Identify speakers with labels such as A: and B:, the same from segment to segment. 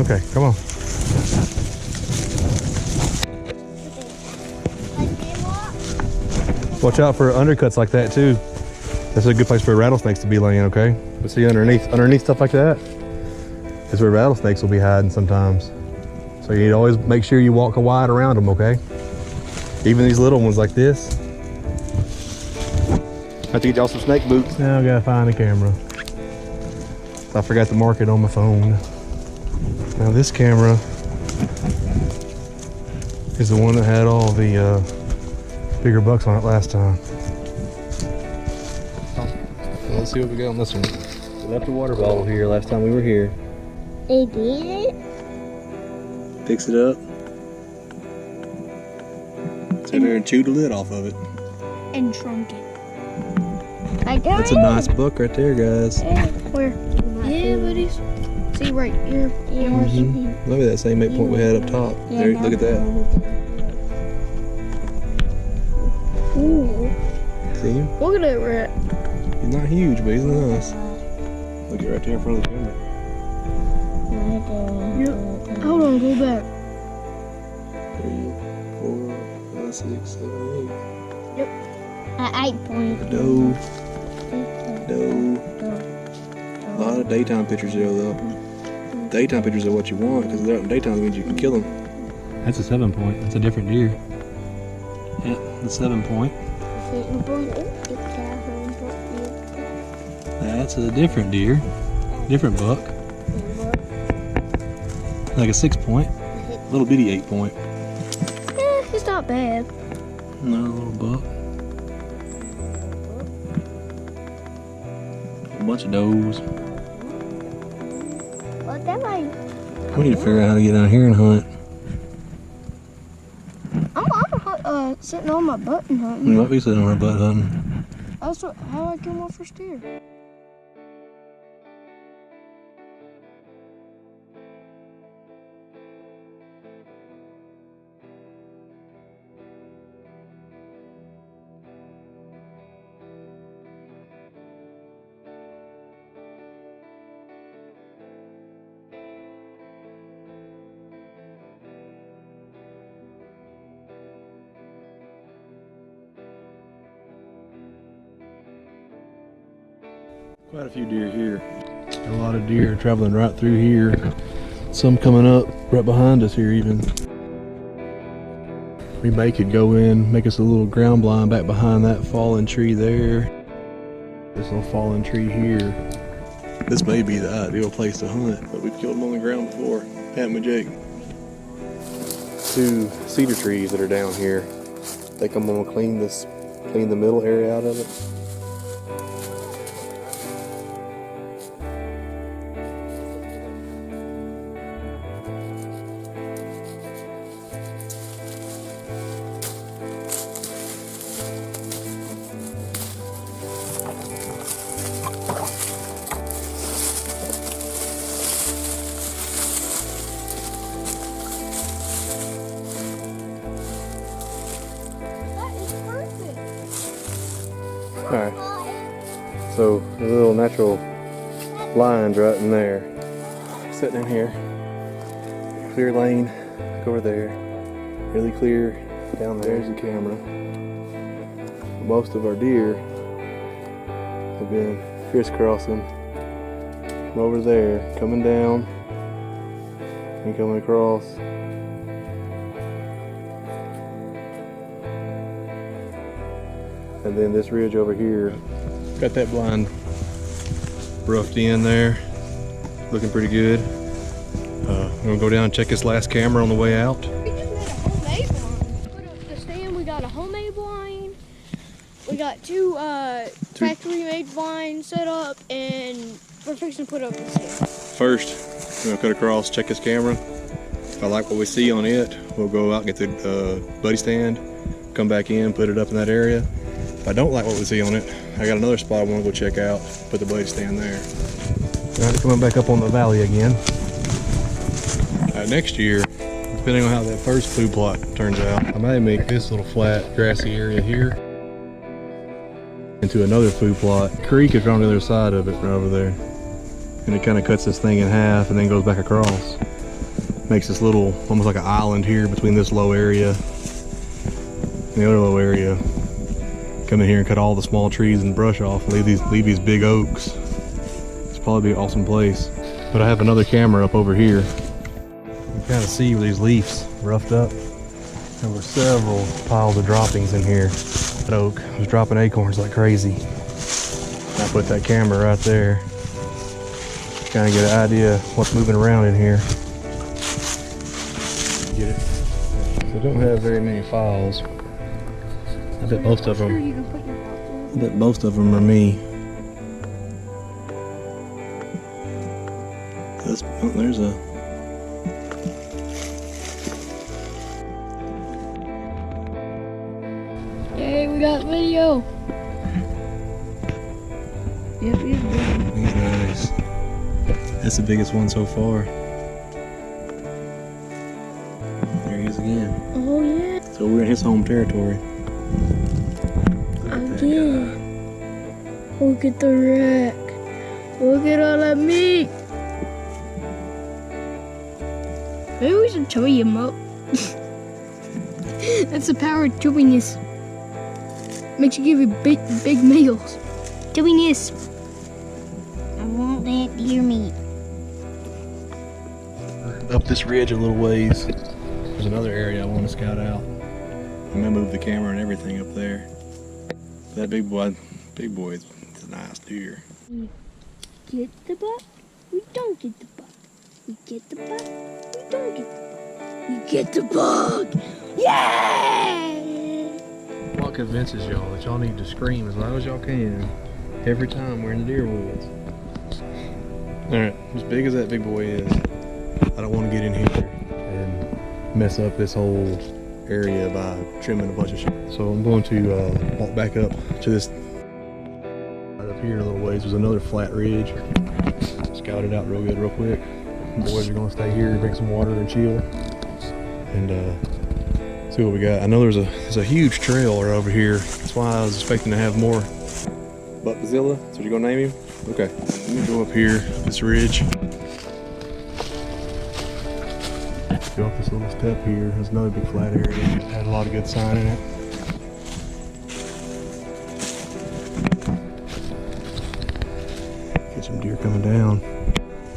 A: Okay, come on. Watch out for undercuts like that too. That's a good place for rattlesnakes to be laying, okay? But see, underneath stuff like that is where rattlesnakes will be hiding sometimes. So you need to always make sure you walk wide around them, okay? Even these little ones like this. I have to get y'all some snake boots. Now I gotta find the camera. I forgot to mark it on my phone. Now this camera is the one that had all the bigger bucks on it last time. So let's see what we got on this one. We left a water bottle here last time we were here.
B: They did it?
A: Picks it up. Sit there and chew the lid off of it.
B: And shrunk it. I got
A: That's a nice buck right there, guys.
B: Where? Yeah, buddies. See right here.
A: Look at that same 8 point we had up top.
B: Yeah,
A: there, look at that.
B: Ooh.
A: See him?
B: Look at that rat.
A: He's not huge, but he's nice. Look at right there in front of the camera.
B: Yep. Hold on, go back.
A: 3, 4, 5, 6, 7, 8.
B: Yep. At 8 point.
A: Doe. A lot of daytime pictures though. Daytime pictures are what you want because daytime means you can kill them. That's a 7 point. That's a different deer. Yeah, the 7 point. That's a different deer. Different buck. Like a 6 point. Little bitty 8 point.
B: Yeah, it's not bad.
A: Another little buck. A bunch of does.
B: What that like?
A: We need to figure out how to get down here and hunt.
B: I'm sitting on my butt and hunting.
A: We might be sitting on our butt hunting.
B: That's how I kill my first deer.
A: Quite a few deer here. A lot of deer traveling right through here. Some coming up right behind us here even. We may could go in, make us a little ground blind back behind that fallen tree there. This little fallen tree here. This may be the ideal place to hunt, but we've killed them on the ground before, haven't we, Jake? 2 cedar trees that are down here. I think I'm gonna clean the middle area out of it. Alright, so there's a little natural lines right in there. Sitting in here, clear lane, look over there, really clear down there. There's the camera. Most of our deer have been crisscrossing from over there, coming down and coming across. And then this ridge over here, got that blind roughed in there, looking pretty good. I'm gonna go down and check this last camera on the way out.
B: We just made a homemade blind. Put up the stand, we got a homemade blind. We got 2 factory-made blinds set up, and we're fixing to put up the stand.
A: First, I'm gonna cut across, check this camera. If I like what we see on it, we'll go out and get the buddy stand, come back in, put it up in that area. If I don't like what we see on it, I got another spot I want to go check out, put the buddy stand there. All right, coming back up on the valley again. Next year, depending on how that first food plot turns out, I may make this little flat grassy area here into another food plot. Creek is right on the other side of it, right over there. And it kind of cuts this thing in half and then goes back across. makes this little, almost like an island here between this low area and the other low area. Come in here and cut all the small trees and brush off, and leave these big oaks. It's probably be an awesome place. But I have another camera up over here. You can kind of see where these leaves roughed up. There were several piles of droppings in here. That oak was dropping acorns like crazy. I put that camera right there. Kind of get an idea of what's moving around in here. Get it? So I don't have very many files. I bet most of them. I bet most of them are me. There's a.
B: Yay, we got video. Yep, he's big.
A: He's nice. That's the biggest one so far. There he is again.
B: Oh yeah.
A: So we're in his home territory.
B: Again. Look at the wreck. Look at all that meat. Maybe we should chubby him up. That's the power of chubbiness. Makes you give you big meals. Chubbiness.
C: I want that deer meat.
A: Up this ridge a little ways, there's another area I want to scout out. I'm gonna move the camera and everything up there. That big boy is a nice deer.
B: We get the buck, we don't get the buck. We get the buck, we don't get the buck. We get the buck! Yeah!
A: What convinces y'all that y'all need to scream as loud as y'all can every time we're in the deer woods? Alright, as big as that big boy is, I don't want to get in here and mess up this whole area by trimming a bunch of shit. So I'm going to walk back up to this. Right up here a little ways, there's another flat ridge. Scout it out real good, real quick. The boys are going to stay here, drink some water and chill, and see what we got. I know there's a huge trail right over here. That's why I was expecting to have more. BUCKZILLA, that's what you're going to name him? Okay, let me go up here, this ridge. Go up this little step here. There's another big flat area. It had a lot of good sign in it. Get some deer coming down.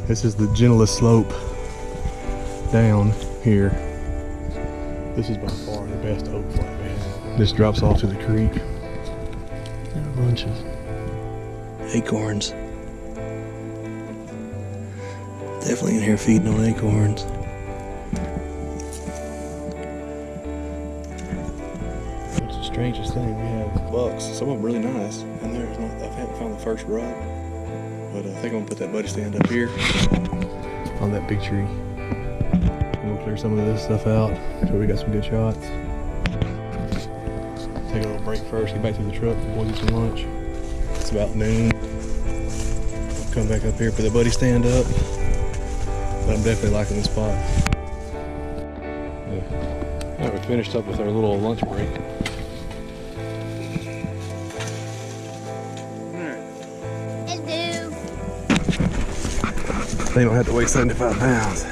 A: This is the gentlest slope down here. This is by far the best oak flatbed. This drops off to the creek. Got a bunch of acorns. Definitely in here feeding on acorns. Strangest thing, we have bucks. Some of them really nice, and there's not. I haven't found the first rug, but I think I'm gonna put that buddy stand up here on that big tree. We'll clear some of this stuff out so we got some good shots. Take a little break first. Get back to the truck. The boys eat some lunch. It's about noon. Come back up here, put that buddy stand up. But I'm definitely liking this spot. Yeah. All right, we finished up with our little lunch break. They don't have to weigh 75 pounds.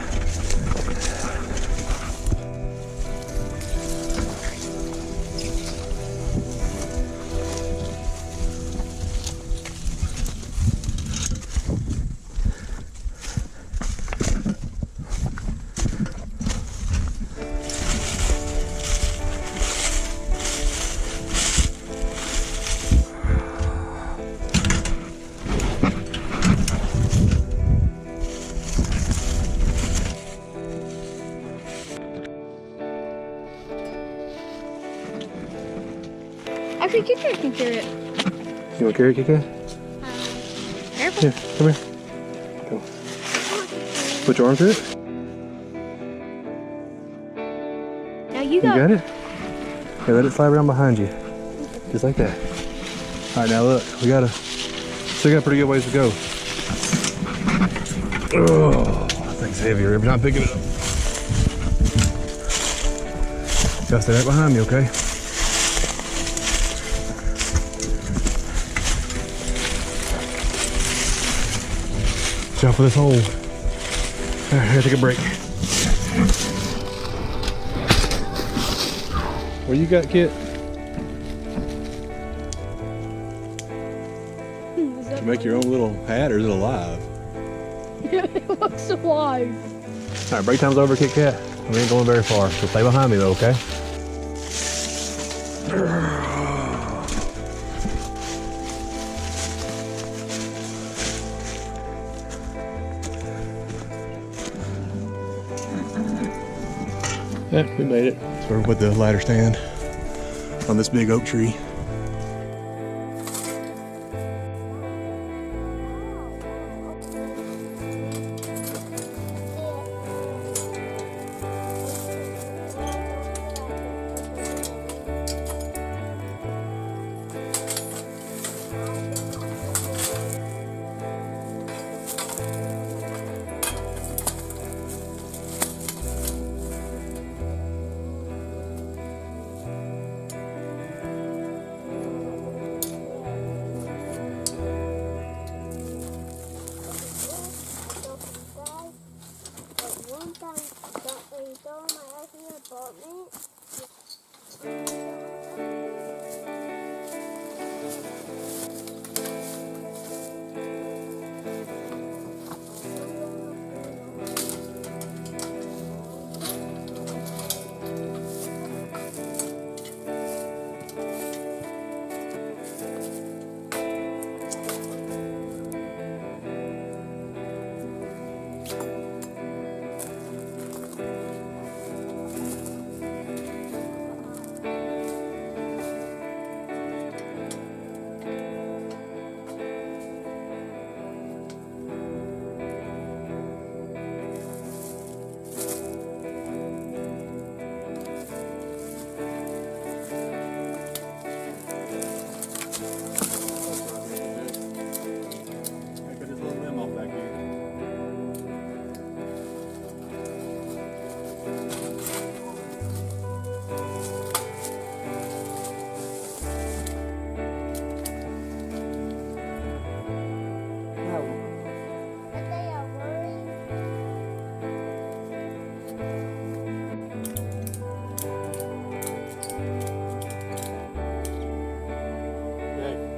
B: Actually, Kika can carry it.
A: You want to carry it, Kika?
B: Careful.
A: Here, come here. Go. Put your arm through it.
B: Now you
A: You
B: go.
A: got it? Okay, let it slide around behind you. Just like that. Alright, now look, still got a pretty good ways to go. Oh, that thing's heavier every time I'm picking it up. Gotta stay right behind me, okay? Watch out for this hole. Alright, I gotta take a break. What you got, Kit? You make your own little hat, or is it alive?
B: It looks alive.
A: All right, break time's over, Kit Kat. We ain't going very far, so stay behind me though, okay? Yeah, we made it. So we're with the ladder stand on this big oak tree.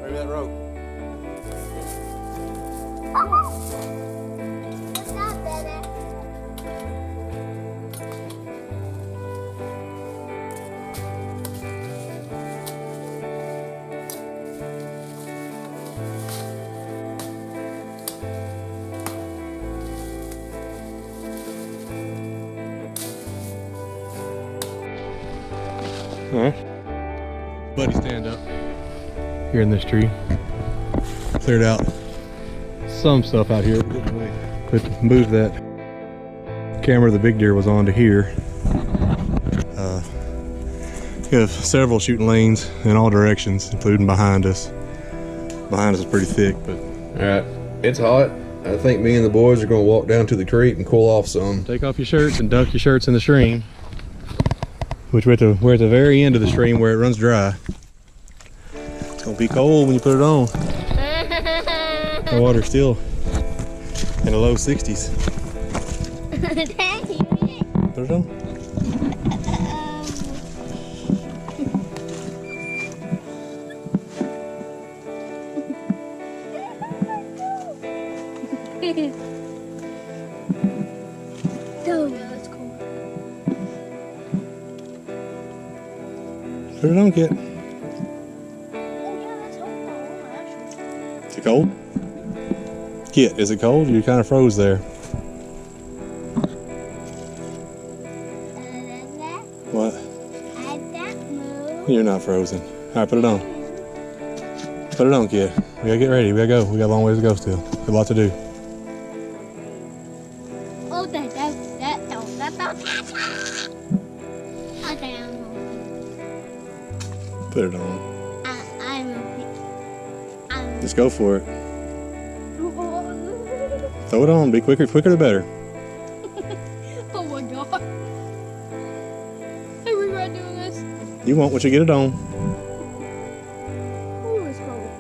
A: That rope.
C: What's up, baby?
A: All right. Buddy, stand up. Here in this tree. Cleared out some stuff out here, but moved that camera the big deer was on to here. We have several shooting lanes in all directions, including behind us. Behind us is pretty thick, but
D: Alright, it's hot. I think me and the boys are gonna walk down to the creek and cool off some.
A: take off your shirts and dunk your shirts in the stream, which we're at the very end of the stream where it runs dry. It's gonna be cold when you put it on. The water's still in the low 60s. Put it on.
B: Oh, yeah, that's cool.
A: Put it on, Kit.
B: Oh, yeah, that's cool, actually.
A: Is it cold? Kit, is it cold? You kind of froze there. What? You're not frozen. All right, put it on. Put it on, Kit. We gotta get ready. We gotta go. We got a long ways to go still. Got a lot to do.
C: Oh, that.
A: Put it on. Just go for it. Throw it on. Be quicker. Quicker the better.
B: Oh my god. Hey, we regret doing this.
A: You want what you get it on.
B: Ooh, it's cold.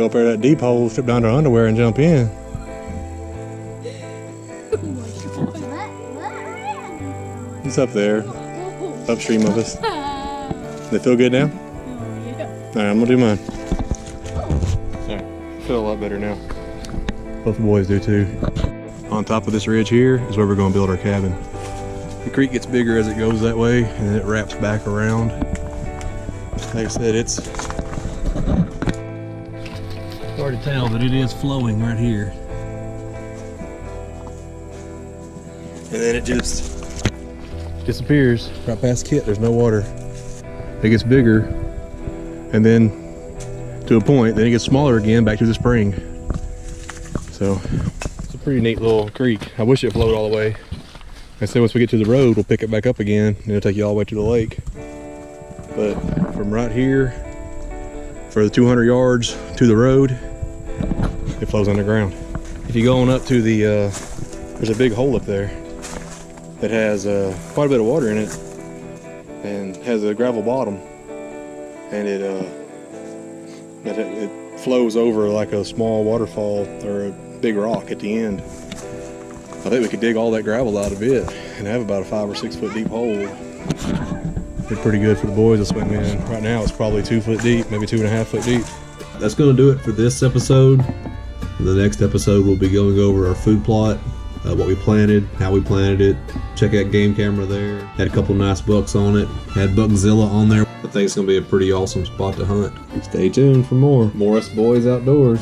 A: go up there to that deep hole, strip down their underwear, and jump in. It's up there, upstream of us. They feel good now? Alright, I'm gonna do mine. Alright, I feel a lot better now. Both the boys do too. On top of this ridge here is where we're gonna build our cabin. The creek gets bigger as it goes that way, and then it wraps back around. Like I said, it's hard to tell, but it is flowing right here. And then it just disappears right past Kit. There's no water. It gets bigger, and then to a point, then it gets smaller again back to the spring. So it's a pretty neat little creek. I wish it flowed all the way. Like I said, once we get to the road, we'll pick it back up again, and it'll take you all the way to the lake. But from right here, for the 200 yards to the road, it flows underground. If you go on up to the, there's a big hole up there that has quite a bit of water in it, and has a gravel bottom, and it flows over like a small waterfall or a big rock at the end. I think we could dig all that gravel out of it and have about a 5 or 6 foot deep hole. It's pretty good for the boys to swim in. Right now it's probably 2 foot deep, maybe 2.5 foot deep.
D: That's going to do it for this episode. In the next episode, we'll be going over our food plot, what we planted, how we planted it. Check out game camera there. Had a couple nice bucks on it. Had BUCKZILLA on there. I think it's going to be a pretty awesome spot to hunt. Stay tuned for more. More us boys outdoors.